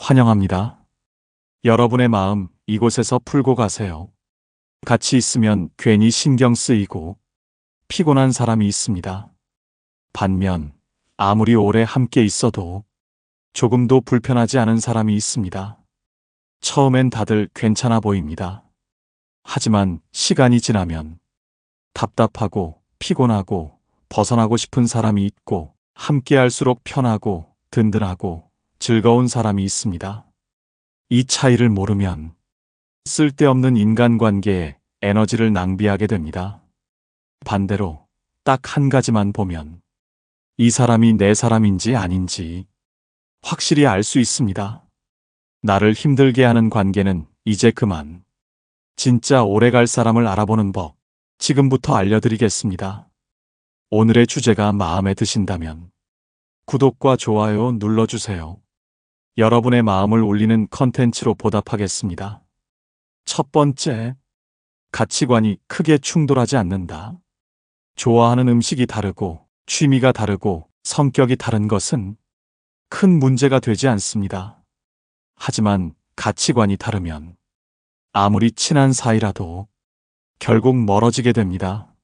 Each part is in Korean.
환영합니다. 여러분의 마음 이곳에서 풀고 가세요. 같이 있으면 괜히 신경 쓰이고 피곤한 사람이 있습니다. 반면 아무리 오래 함께 있어도 조금도 불편하지 않은 사람이 있습니다. 처음엔 다들 괜찮아 보입니다. 하지만 시간이 지나면 답답하고 피곤하고 벗어나고 싶은 사람이 있고 함께할수록 편하고 든든하고 즐거운 사람이 있습니다. 이 차이를 모르면 쓸데없는 인간관계에 에너지를 낭비하게 됩니다. 반대로 딱 한 가지만 보면 이 사람이 내 사람인지 아닌지 확실히 알 수 있습니다. 나를 힘들게 하는 관계는 이제 그만. 진짜 오래갈 사람을 알아보는 법, 지금부터 알려드리겠습니다. 오늘의 주제가 마음에 드신다면 구독과 좋아요 눌러주세요. 여러분의 마음을 울리는 컨텐츠로 보답하겠습니다. 첫 번째, 가치관이 크게 충돌하지 않는다. 좋아하는 음식이 다르고 취미가 다르고 성격이 다른 것은 큰 문제가 되지 않습니다. 하지만 가치관이 다르면 아무리 친한 사이라도 결국 멀어지게 됩니다.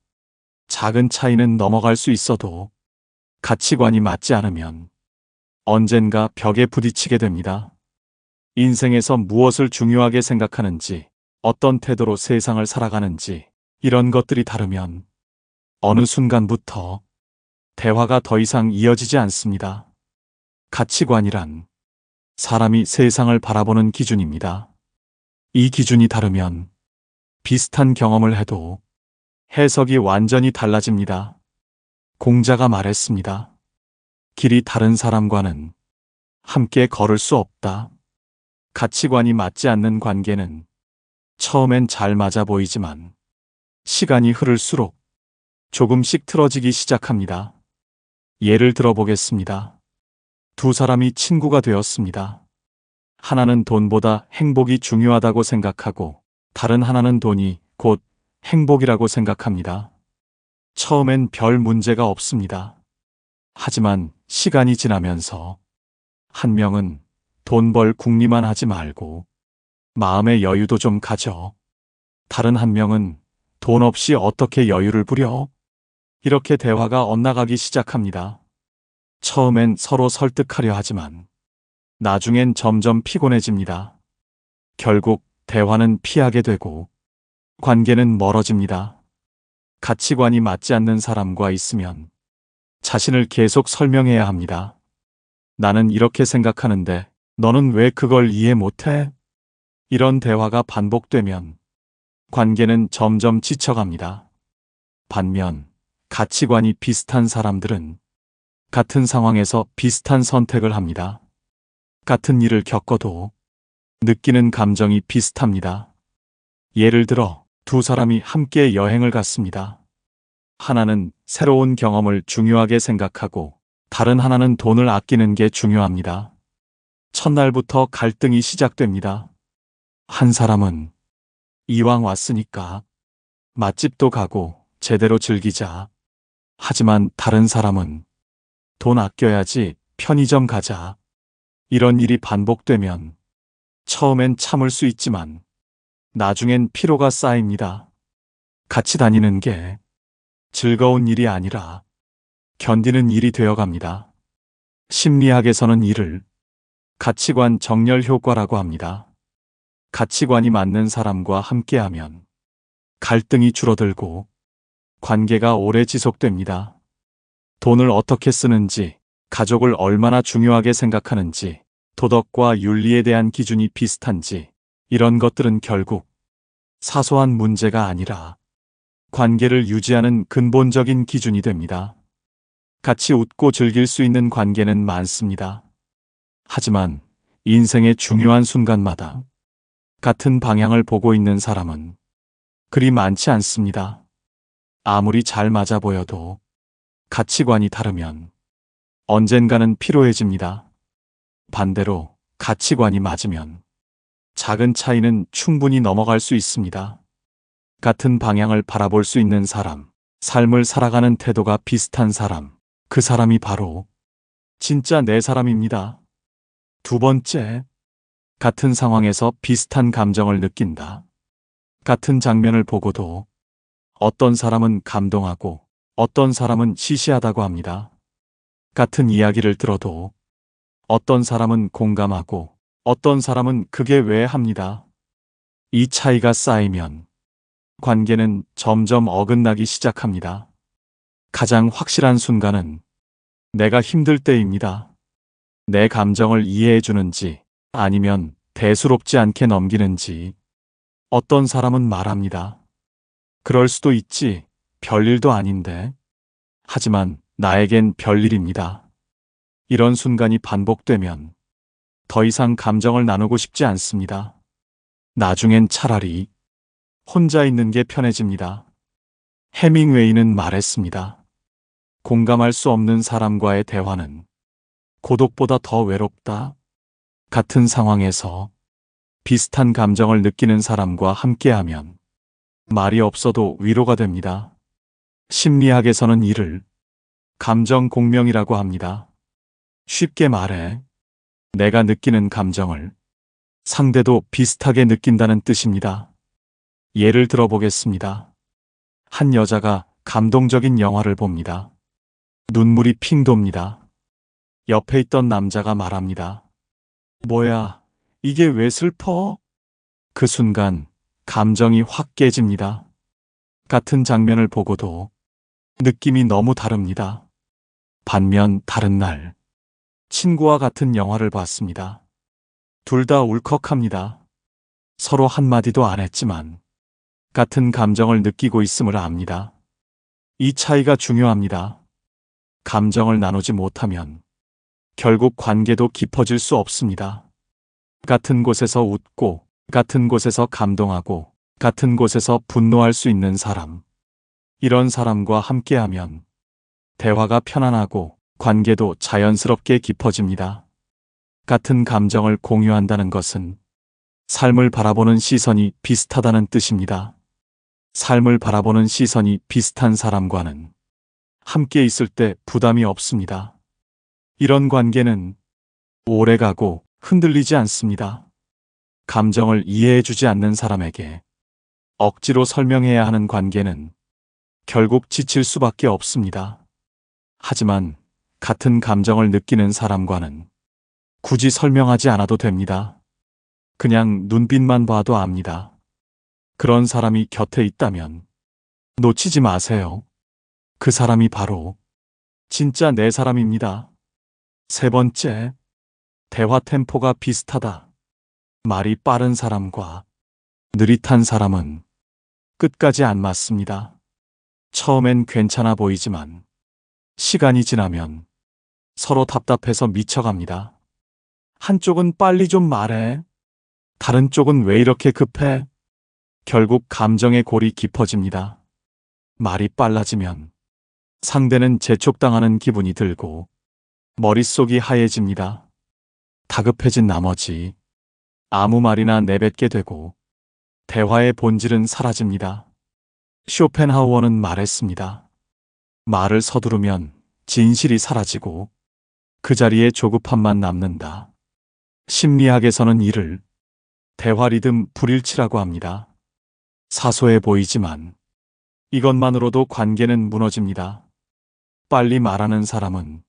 작은 차이는 넘어갈 수 있어도 가치관이 맞지 않으면 언젠가 벽에 부딪히게 됩니다. 인생에서 무엇을 중요하게 생각하는지, 어떤 태도로 세상을 살아가는지, 이런 것들이 다르면 어느 순간부터 대화가 더 이상 이어지지 않습니다. 가치관이란 사람이 세상을 바라보는 기준입니다. 이 기준이 다르면 비슷한 경험을 해도 해석이 완전히 달라집니다. 공자가 말했습니다. 길이 다른 사람과는 함께 걸을 수 없다. 가치관이 맞지 않는 관계는 처음엔 잘 맞아 보이지만 시간이 흐를수록 조금씩 틀어지기 시작합니다. 예를 들어보겠습니다. 두 사람이 친구가 되었습니다. 하나는 돈보다 행복이 중요하다고 생각하고 다른 하나는 돈이 곧 행복이라고 생각합니다. 처음엔 별 문제가 없습니다. 하지만 시간이 지나면서 한 명은 돈 벌 궁리만 하지 말고 마음의 여유도 좀 가져. 다른 한 명은 돈 없이 어떻게 여유를 부려? 이렇게 대화가 엇나가기 시작합니다. 처음엔 서로 설득하려 하지만 나중엔 점점 피곤해집니다. 결국 대화는 피하게 되고 관계는 멀어집니다. 가치관이 맞지 않는 사람과 있으면 자신을 계속 설명해야 합니다. 나는 이렇게 생각하는데 너는 왜 그걸 이해 못해? 이런 대화가 반복되면 관계는 점점 지쳐갑니다. 반면 가치관이 비슷한 사람들은 같은 상황에서 비슷한 선택을 합니다. 같은 일을 겪어도 느끼는 감정이 비슷합니다. 예를 들어 두 사람이 함께 여행을 갔습니다. 하나는 새로운 경험을 중요하게 생각하고 다른 하나는 돈을 아끼는 게 중요합니다. 첫날부터 갈등이 시작됩니다. 한 사람은 이왕 왔으니까 맛집도 가고 제대로 즐기자. 하지만 다른 사람은 돈 아껴야지 편의점 가자. 이런 일이 반복되면 처음엔 참을 수 있지만 나중엔 피로가 쌓입니다. 같이 다니는 게 즐거운 일이 아니라 견디는 일이 되어갑니다. 심리학에서는 이를 가치관 정렬 효과라고 합니다. 가치관이 맞는 사람과 함께하면 갈등이 줄어들고 관계가 오래 지속됩니다. 돈을 어떻게 쓰는지, 가족을 얼마나 중요하게 생각하는지, 도덕과 윤리에 대한 기준이 비슷한지, 이런 것들은 결국 사소한 문제가 아니라 관계를 유지하는 근본적인 기준이 됩니다. 같이 웃고 즐길 수 있는 관계는 많습니다. 하지만 인생의 중요한 순간마다 같은 방향을 보고 있는 사람은 그리 많지 않습니다. 아무리 잘 맞아 보여도 가치관이 다르면 언젠가는 피로해집니다. 반대로 가치관이 맞으면 작은 차이는 충분히 넘어갈 수 있습니다. 같은 방향을 바라볼 수 있는 사람, 삶을 살아가는 태도가 비슷한 사람, 그 사람이 바로 진짜 내 사람입니다. 두 번째, 같은 상황에서 비슷한 감정을 느낀다. 같은 장면을 보고도 어떤 사람은 감동하고 어떤 사람은 시시하다고 합니다. 같은 이야기를 들어도 어떤 사람은 공감하고 어떤 사람은 그게 왜 합니다. 이 차이가 쌓이면 관계는 점점 어긋나기 시작합니다. 가장 확실한 순간은 내가 힘들 때입니다. 내 감정을 이해해 주는지 아니면 대수롭지 않게 넘기는지. 어떤 사람은 말합니다. 그럴 수도 있지. 별일도 아닌데. 하지만 나에겐 별일입니다. 이런 순간이 반복되면 더 이상 감정을 나누고 싶지 않습니다. 나중엔 차라리 혼자 있는 게 편해집니다. 해밍웨이는 말했습니다. 공감할 수 없는 사람과의 대화는 고독보다 더 외롭다. 같은 상황에서 비슷한 감정을 느끼는 사람과 함께하면 말이 없어도 위로가 됩니다. 심리학에서는 이를 감정 공명이라고 합니다. 쉽게 말해 내가 느끼는 감정을 상대도 비슷하게 느낀다는 뜻입니다. 예를 들어보겠습니다. 한 여자가 감동적인 영화를 봅니다. 눈물이 핑 돕니다. 옆에 있던 남자가 말합니다. 뭐야, 이게 왜 슬퍼? 그 순간 감정이 확 깨집니다. 같은 장면을 보고도 느낌이 너무 다릅니다. 반면 다른 날, 친구와 같은 영화를 봤습니다. 둘 다 울컥합니다. 서로 한마디도 안 했지만 같은 감정을 느끼고 있음을 압니다. 이 차이가 중요합니다. 감정을 나누지 못하면 결국 관계도 깊어질 수 없습니다. 같은 곳에서 웃고, 같은 곳에서 감동하고, 같은 곳에서 분노할 수 있는 사람. 이런 사람과 함께하면 대화가 편안하고 관계도 자연스럽게 깊어집니다. 같은 감정을 공유한다는 것은 삶을 바라보는 시선이 비슷하다는 뜻입니다. 삶을 바라보는 시선이 비슷한 사람과는 함께 있을 때 부담이 없습니다. 이런 관계는 오래가고 흔들리지 않습니다. 감정을 이해해주지 않는 사람에게 억지로 설명해야 하는 관계는 결국 지칠 수밖에 없습니다. 하지만 같은 감정을 느끼는 사람과는 굳이 설명하지 않아도 됩니다. 그냥 눈빛만 봐도 압니다. 그런 사람이 곁에 있다면 놓치지 마세요. 그 사람이 바로 진짜 내 사람입니다. 세 번째, 대화 템포가 비슷하다. 말이 빠른 사람과 느릿한 사람은 끝까지 안 맞습니다. 처음엔 괜찮아 보이지만 시간이 지나면 서로 답답해서 미쳐갑니다. 한쪽은 빨리 좀 말해. 다른 쪽은 왜 이렇게 급해? 결국 감정의 골이 깊어집니다. 말이 빨라지면 상대는 재촉당하는 기분이 들고 머릿속이 하얘집니다. 다급해진 나머지 아무 말이나 내뱉게 되고 대화의 본질은 사라집니다. 쇼펜하우어는 말했습니다. 말을 서두르면 진실이 사라지고 그 자리에 조급함만 남는다. 심리학에서는 이를 대화 리듬 불일치라고 합니다. 사소해 보이지만 이것만으로도 관계는 무너집니다. 빨리 말하는 사람은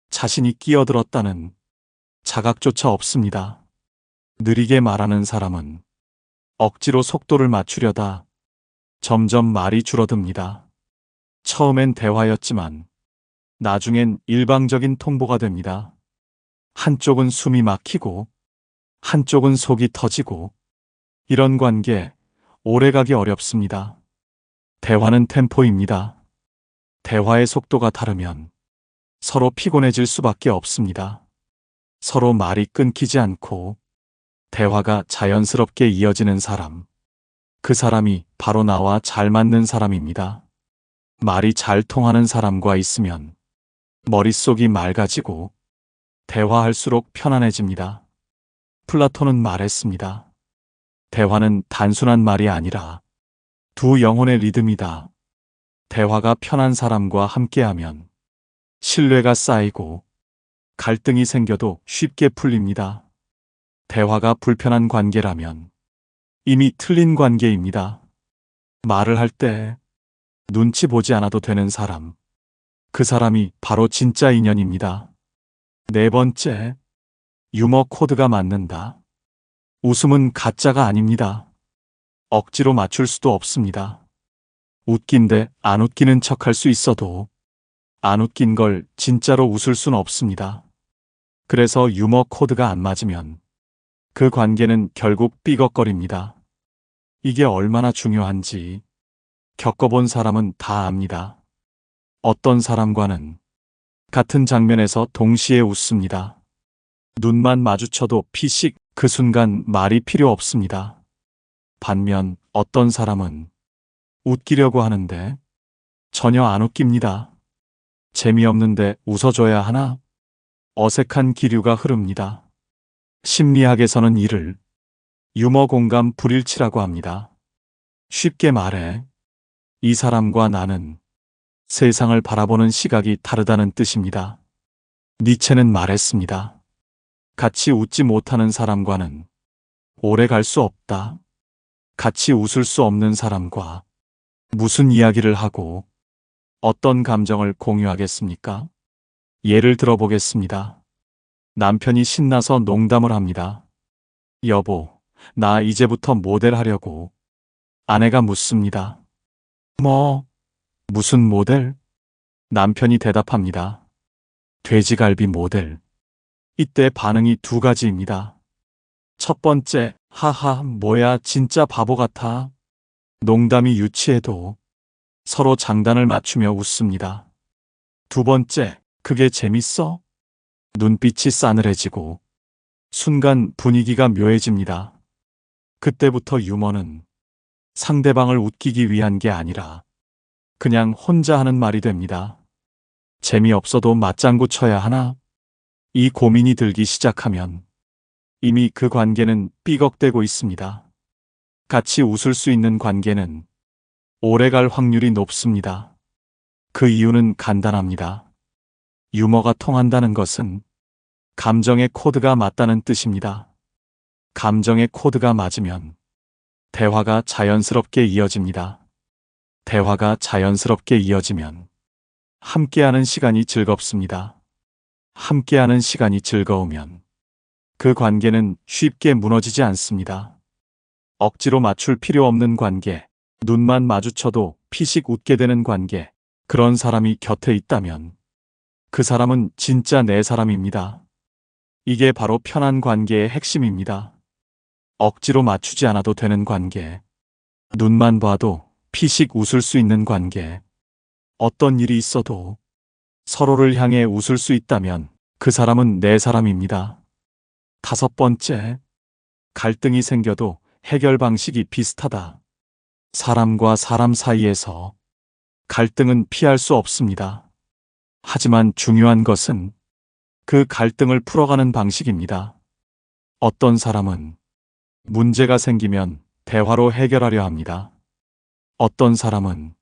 자신이 끼어들었다는 자각조차 없습니다. 느리게 말하는 사람은 억지로 속도를 맞추려다 점점 말이 줄어듭니다. 처음엔 대화였지만 나중엔 일방적인 통보가 됩니다. 한쪽은 숨이 막히고 한쪽은 속이 터지고 이런 관계 오래가기 어렵습니다. 대화는 템포입니다. 대화의 속도가 다르면 서로 피곤해질 수밖에 없습니다. 서로 말이 끊기지 않고 대화가 자연스럽게 이어지는 사람. 그 사람이 바로 나와 잘 맞는 사람입니다. 말이 잘 통하는 사람과 있으면 머릿속이 맑아지고 대화할수록 편안해집니다. 플라톤은 말했습니다. 대화는 단순한 말이 아니라 두 영혼의 리듬이다. 대화가 편한 사람과 함께하면 신뢰가 쌓이고 갈등이 생겨도 쉽게 풀립니다. 대화가 불편한 관계라면 이미 틀린 관계입니다. 말을 할 때 눈치 보지 않아도 되는 사람. 그 사람이 바로 진짜 인연입니다. 네 번째, 유머 코드가 맞는다. 웃음은 가짜가 아닙니다. 억지로 맞출 수도 없습니다. 웃긴데 안 웃기는 척할 수 있어도 안 웃긴 걸 진짜로 웃을 순 없습니다. 그래서 유머 코드가 안 맞으면 그 관계는 결국 삐걱거립니다. 이게 얼마나 중요한지 겪어본 사람은 다 압니다. 어떤 사람과는 같은 장면에서 동시에 웃습니다. 눈만 마주쳐도 피식, 그 순간 말이 필요 없습니다. 반면 어떤 사람은 웃기려고 하는데 전혀 안 웃깁니다. 재미없는데 웃어줘야 하나? 어색한 기류가 흐릅니다. 심리학에서는 이를 유머 공감 불일치라고 합니다. 쉽게 말해, 이 사람과 나는 세상을 바라보는 시각이 다르다는 뜻입니다. 니체는 말했습니다. 같이 웃지 못하는 사람과는 오래 갈 수 없다. 같이 웃을 수 없는 사람과 무슨 이야기를 하고 어떤 감정을 공유하겠습니까? 예를 들어보겠습니다. 남편이 신나서 농담을 합니다. 여보, 나 이제부터 모델 하려고. 아내가 묻습니다. 무슨 모델? 남편이 대답합니다. 돼지갈비 모델. 이때 반응이 두 가지입니다. 첫 번째, 하하, 뭐야, 진짜 바보 같아. 농담이 유치해도 서로 장단을 맞추며 웃습니다. 두 번째, 그게 재밌어? 눈빛이 싸늘해지고 순간 분위기가 묘해집니다. 그때부터 유머는 상대방을 웃기기 위한 게 아니라 그냥 혼자 하는 말이 됩니다. 재미없어도 맞장구 쳐야 하나? 이 고민이 들기 시작하면 이미 그 관계는 삐걱대고 있습니다. 같이 웃을 수 있는 관계는 오래갈 확률이 높습니다. 그 이유는 간단합니다. 유머가 통한다는 것은 감정의 코드가 맞다는 뜻입니다. 감정의 코드가 맞으면 대화가 자연스럽게 이어집니다. 대화가 자연스럽게 이어지면 함께하는 시간이 즐겁습니다. 함께하는 시간이 즐거우면 그 관계는 쉽게 무너지지 않습니다. 억지로 맞출 필요 없는 관계, 눈만 마주쳐도 피식 웃게 되는 관계, 그런 사람이 곁에 있다면 그 사람은 진짜 내 사람입니다. 이게 바로 편한 관계의 핵심입니다. 억지로 맞추지 않아도 되는 관계, 눈만 봐도 피식 웃을 수 있는 관계, 어떤 일이 있어도 서로를 향해 웃을 수 있다면 그 사람은 내 사람입니다. 다섯 번째, 갈등이 생겨도 해결 방식이 비슷하다. 사람과 사람 사이에서 갈등은 피할 수 없습니다. 하지만 중요한 것은 그 갈등을 풀어가는 방식입니다. 어떤 사람은 문제가 생기면 대화로 해결하려 합니다. 어떤 사람은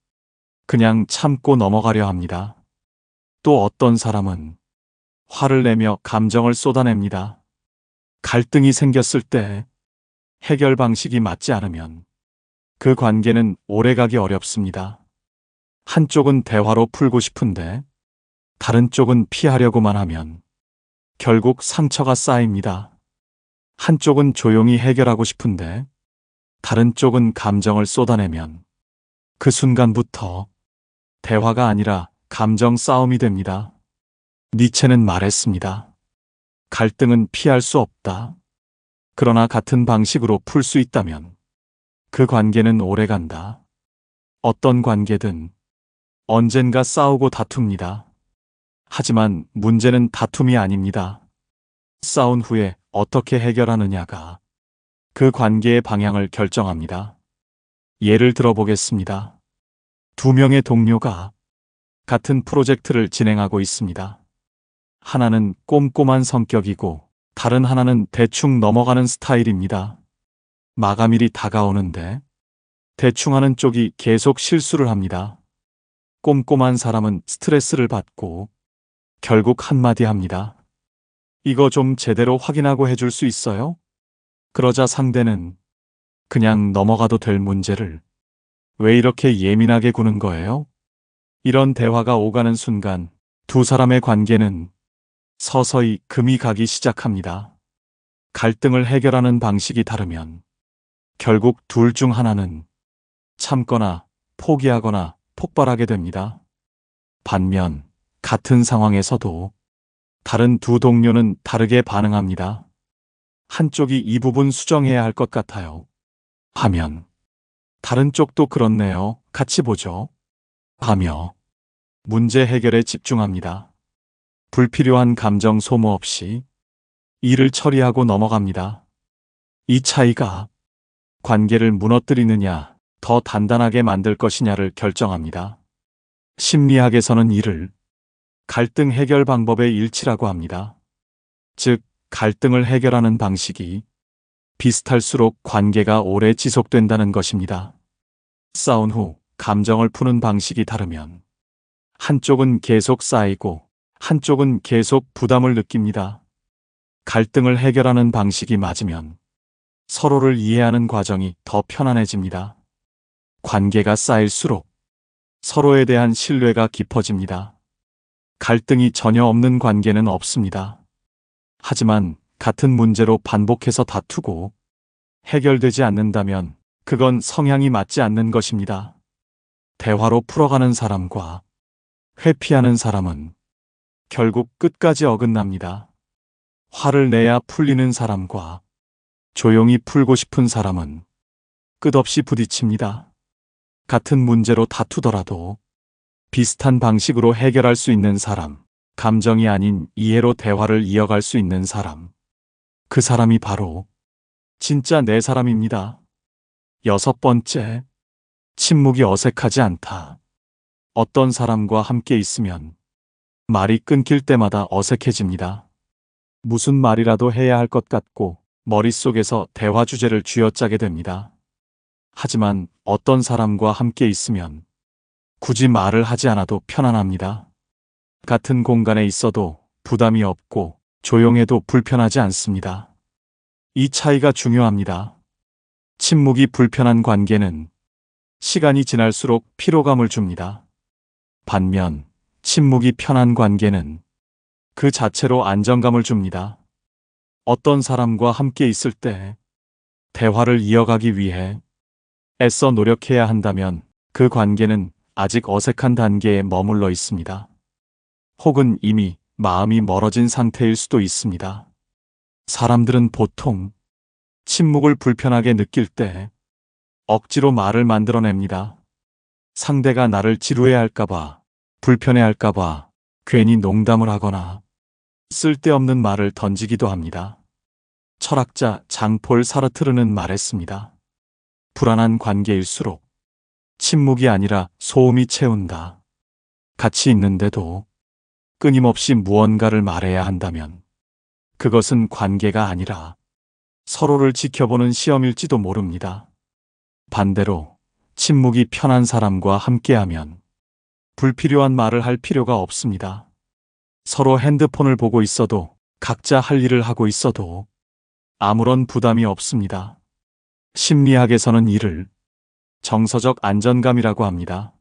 그냥 참고 넘어가려 합니다. 또 어떤 사람은 화를 내며 감정을 쏟아냅니다. 갈등이 생겼을 때 해결 방식이 맞지 않으면 그 관계는 오래가기 어렵습니다. 한쪽은 대화로 풀고 싶은데 다른 쪽은 피하려고만 하면 결국 상처가 쌓입니다. 한쪽은 조용히 해결하고 싶은데 다른 쪽은 감정을 쏟아내면 그 순간부터 대화가 아니라 감정 싸움이 됩니다. 니체는 말했습니다. 갈등은 피할 수 없다. 그러나 같은 방식으로 풀 수 있다면 그 관계는 오래간다. 어떤 관계든 언젠가 싸우고 다툽니다. 하지만 문제는 다툼이 아닙니다. 싸운 후에 어떻게 해결하느냐가 그 관계의 방향을 결정합니다. 예를 들어보겠습니다. 두 명의 동료가 같은 프로젝트를 진행하고 있습니다. 하나는 꼼꼼한 성격이고 다른 하나는 대충 넘어가는 스타일입니다. 마감일이 다가오는데 대충 하는 쪽이 계속 실수를 합니다. 꼼꼼한 사람은 스트레스를 받고 결국 한마디 합니다. 이거 좀 제대로 확인하고 해줄 수 있어요? 그러자 상대는 그냥 넘어가도 될 문제를 왜 이렇게 예민하게 구는 거예요? 이런 대화가 오가는 순간 두 사람의 관계는 서서히 금이 가기 시작합니다. 갈등을 해결하는 방식이 다르면 결국 둘 중 하나는 참거나 포기하거나 폭발하게 됩니다. 반면 같은 상황에서도 다른 두 동료는 다르게 반응합니다. 한쪽이 이 부분 수정해야 할 것 같아요. 하면 다른 쪽도 그렇네요. 같이 보죠. 하며 문제 해결에 집중합니다. 불필요한 감정 소모 없이 일을 처리하고 넘어갑니다. 이 차이가 관계를 무너뜨리느냐, 더 단단하게 만들 것이냐를 결정합니다. 심리학에서는 이를 갈등 해결 방법의 일치라고 합니다. 즉, 갈등을 해결하는 방식이 비슷할수록 관계가 오래 지속된다는 것입니다. 싸운 후 감정을 푸는 방식이 다르면 한쪽은 계속 쌓이고 한쪽은 계속 부담을 느낍니다. 갈등을 해결하는 방식이 맞으면 서로를 이해하는 과정이 더 편안해집니다. 관계가 쌓일수록 서로에 대한 신뢰가 깊어집니다. 갈등이 전혀 없는 관계는 없습니다. 하지만 같은 문제로 반복해서 다투고 해결되지 않는다면 그건 성향이 맞지 않는 것입니다. 대화로 풀어가는 사람과 회피하는 사람은 결국 끝까지 어긋납니다. 화를 내야 풀리는 사람과 조용히 풀고 싶은 사람은 끝없이 부딪힙니다. 같은 문제로 다투더라도 비슷한 방식으로 해결할 수 있는 사람, 감정이 아닌 이해로 대화를 이어갈 수 있는 사람, 그 사람이 바로 진짜 내 사람입니다. 6번째, 침묵이 어색하지 않다. 어떤 사람과 함께 있으면 말이 끊길 때마다 어색해집니다. 무슨 말이라도 해야 할 것 같고 머릿속에서 대화 주제를 쥐어짜게 됩니다. 하지만 어떤 사람과 함께 있으면 굳이 말을 하지 않아도 편안합니다. 같은 공간에 있어도 부담이 없고 조용해도 불편하지 않습니다. 이 차이가 중요합니다. 침묵이 불편한 관계는 시간이 지날수록 피로감을 줍니다. 반면 침묵이 편한 관계는 그 자체로 안정감을 줍니다. 어떤 사람과 함께 있을 때 대화를 이어가기 위해 애써 노력해야 한다면 그 관계는 아직 어색한 단계에 머물러 있습니다. 혹은 이미 마음이 멀어진 상태일 수도 있습니다. 사람들은 보통 침묵을 불편하게 느낄 때 억지로 말을 만들어냅니다. 상대가 나를 지루해할까봐, 불편해할까봐 괜히 농담을 하거나 쓸데없는 말을 던지기도 합니다. 철학자 장폴 사르트르는 말했습니다. 불안한 관계일수록 침묵이 아니라 소음이 채운다. 같이 있는데도 끊임없이 무언가를 말해야 한다면 그것은 관계가 아니라 서로를 지켜보는 시험일지도 모릅니다. 반대로 침묵이 편한 사람과 함께하면 불필요한 말을 할 필요가 없습니다. 서로 핸드폰을 보고 있어도 각자 할 일을 하고 있어도 아무런 부담이 없습니다. 심리학에서는 이를 정서적 안전감이라고 합니다.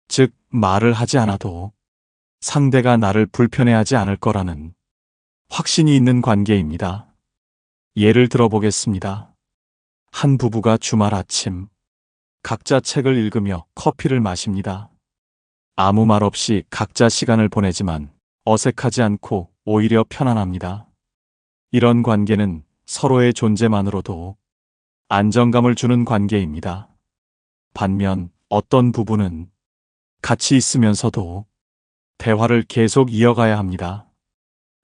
즉, 말을 하지 않아도 상대가 나를 불편해하지 않을 거라는 확신이 있는 관계입니다. 예를 들어보겠습니다. 한 부부가 주말 아침 각자 책을 읽으며 커피를 마십니다. 아무 말 없이 각자 시간을 보내지만 어색하지 않고 오히려 편안합니다. 이런 관계는 서로의 존재만으로도 안정감을 주는 관계입니다. 반면 어떤 부부는 같이 있으면서도 대화를 계속 이어가야 합니다.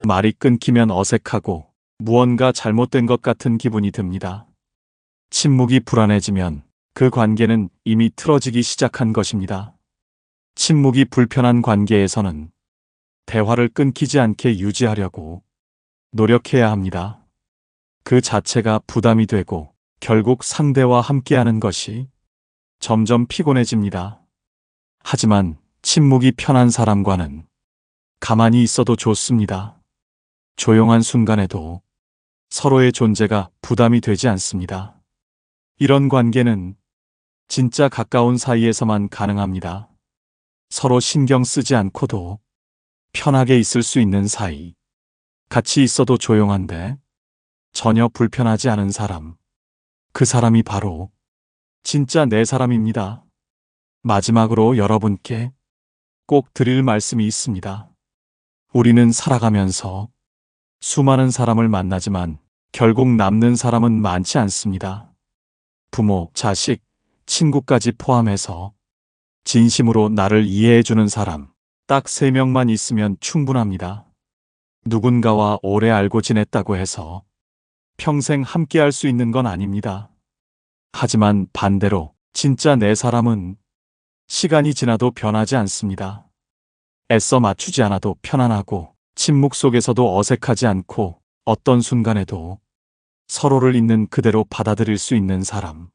말이 끊기면 어색하고 무언가 잘못된 것 같은 기분이 듭니다. 침묵이 불안해지면 그 관계는 이미 틀어지기 시작한 것입니다. 침묵이 불편한 관계에서는 대화를 끊기지 않게 유지하려고 노력해야 합니다. 그 자체가 부담이 되고 결국 상대와 함께하는 것이 점점 피곤해집니다. 하지만 침묵이 편한 사람과는 가만히 있어도 좋습니다. 조용한 순간에도 서로의 존재가 부담이 되지 않습니다. 이런 관계는 진짜 가까운 사이에서만 가능합니다. 서로 신경 쓰지 않고도 편하게 있을 수 있는 사이. 같이 있어도 조용한데 전혀 불편하지 않은 사람. 그 사람이 바로 진짜 내 사람입니다. 마지막으로 여러분께 꼭 드릴 말씀이 있습니다. 우리는 살아가면서 수많은 사람을 만나지만 결국 남는 사람은 많지 않습니다. 부모, 자식, 친구까지 포함해서 진심으로 나를 이해해주는 사람, 딱 3명만 있으면 충분합니다. 누군가와 오래 알고 지냈다고 해서 평생 함께 할 수 있는 건 아닙니다. 하지만 반대로 진짜 내 사람은 시간이 지나도 변하지 않습니다. 애써 맞추지 않아도 편안하고 침묵 속에서도 어색하지 않고 어떤 순간에도 서로를 있는 그대로 받아들일 수 있는 사람.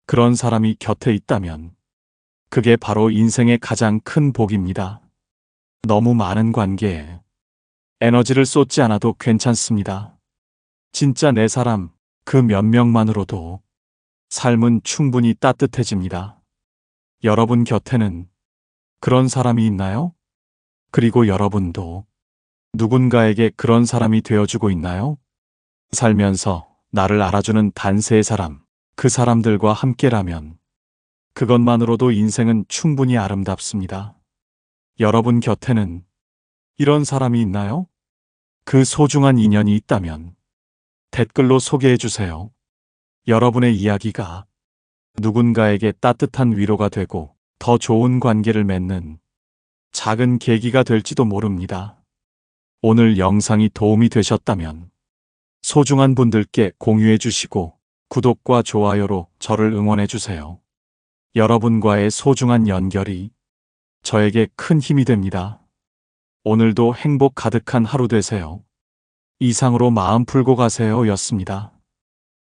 그런 사람이 곁에 있다면 그게 바로 인생의 가장 큰 복입니다. 너무 많은 관계에 에너지를 쏟지 않아도 괜찮습니다. 진짜 내 사람, 그 몇 명만으로도 삶은 충분히 따뜻해집니다. 여러분 곁에는 그런 사람이 있나요? 그리고 여러분도 누군가에게 그런 사람이 되어주고 있나요? 살면서 나를 알아주는 단세의 사람, 그 사람들과 함께라면 그것만으로도 인생은 충분히 아름답습니다. 여러분 곁에는 이런 사람이 있나요? 그 소중한 인연이 있다면 댓글로 소개해 주세요. 여러분의 이야기가 누군가에게 따뜻한 위로가 되고 더 좋은 관계를 맺는 작은 계기가 될지도 모릅니다. 오늘 영상이 도움이 되셨다면 소중한 분들께 공유해 주시고 구독과 좋아요로 저를 응원해 주세요. 여러분과의 소중한 연결이 저에게 큰 힘이 됩니다. 오늘도 행복 가득한 하루 되세요. 이상으로 마음 풀고 가세요 였습니다.